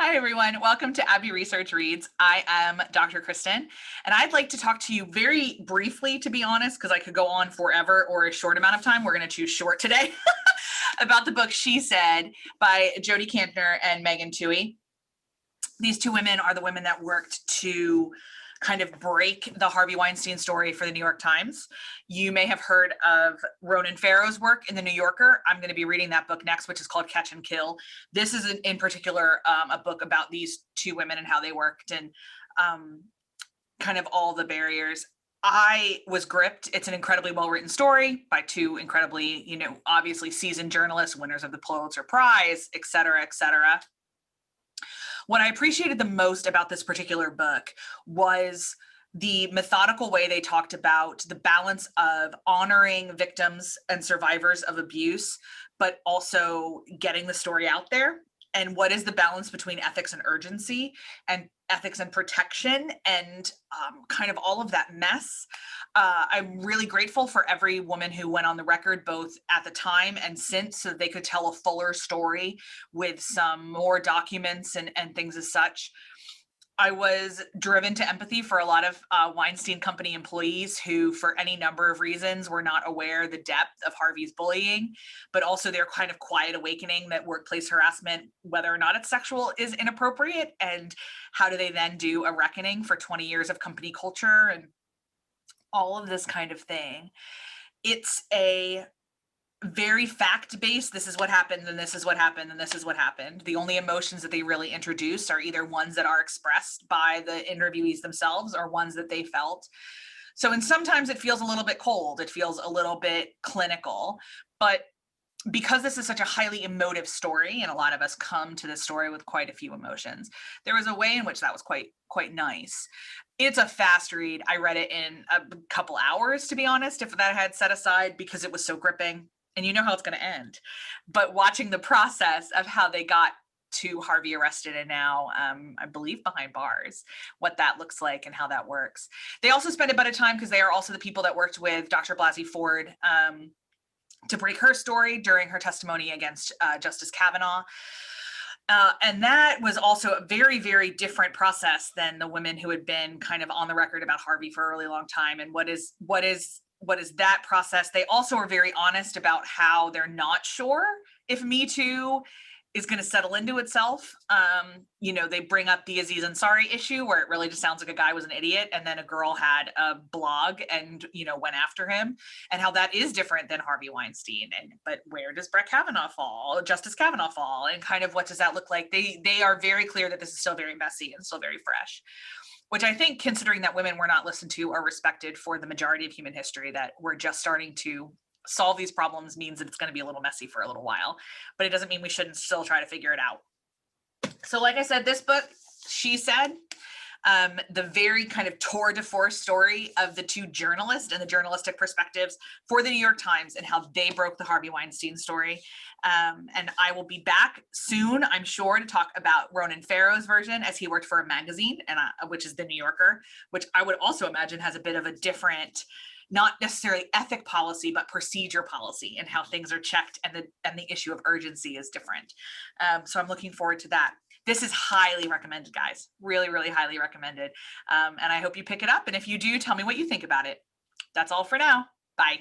Hi, everyone. Welcome to Abbey Research Reads. I am Dr. Kristen, and I'd like to talk to you very briefly, to be honest, because I could go on forever or a short amount of time. We're going to choose short today about the book She Said by Jodi Kantor and Twohey. These two women are the women that worked to kind of break the Harvey Weinstein story for the New York Times. You may have heard of Ronan Farrow's work in the New Yorker. I'm going to be reading that book next, which is called Catch and Kill. This is in particular a book about these two women and how they worked and kind of all the barriers. I was gripped. It's an incredibly well-written story by two incredibly, obviously seasoned journalists, winners of the Pulitzer Prize, et cetera, et cetera. What I appreciated the most about this particular book was the methodical way they talked about the balance of honoring victims and survivors of abuse, but also getting the story out there. And what is the balance between ethics and urgency and ethics and protection and kind of all of that mess. I'm really grateful for every woman who went on the record, both at the time and since, so they could tell a fuller story with some more documents and things as such. I was driven to empathy for a lot of Weinstein Company employees who, for any number of reasons, were not aware the depth of Harvey's bullying, but also their kind of quiet awakening that workplace harassment, whether or not it's sexual, is inappropriate. And how do they then do a reckoning for 20 years of company culture and all of this kind of thing? It's a very fact-based, this is what happened, and this is what happened, and this is what happened. The only emotions that they really introduce are either ones that are expressed by the interviewees themselves or ones that they felt. So, and sometimes it feels a little bit cold, it feels a little bit clinical, but because this is such a highly emotive story, and a lot of us come to this story with quite a few emotions, there was a way in which that was quite nice. It's a fast read. I read it in a couple hours, to be honest, if that had set aside, because it was so gripping. And you know how it's going to end. But watching the process of how they got to Harvey arrested and now, I believe, behind bars, what that looks like and how that works. They also spend a bit of time, because they are also the people that worked with Dr. Blasey Ford to break her story during her testimony against Justice Kavanaugh. And that was also a very, very different process than the women who had been kind of on the record about Harvey for a really long time. And what is that process? They also are very honest about how they're not sure if Me Too is going to settle into itself. They bring up the Aziz Ansari issue where it really just sounds like a guy was an idiot and then a girl had a blog and, went after him, and how that is different than Harvey Weinstein. But where does Justice Kavanaugh fall? And kind of what does that look like? They are very clear that this is still very messy and still very fresh, which I think, considering that women were not listened to or respected for the majority of human history, that we're just starting to solve these problems, means that it's going to be a little messy for a little while, but it doesn't mean we shouldn't still try to figure it out. So like I said, this book, She Said, the very kind of tour de force story of the two journalists and the journalistic perspectives for the New York Times and how they broke the Harvey Weinstein story. And I will be back soon, I'm sure, to talk about Ronan Farrow's version, as he worked for a magazine, and which is the New Yorker, which I would also imagine has a bit of a different, not necessarily ethic policy, but procedure policy, and how things are checked, and the issue of urgency is different. So I'm looking forward to that. This is highly recommended, guys. Really, really highly recommended. And I hope you pick it up. And if you do, tell me what you think about it. That's all for now. Bye.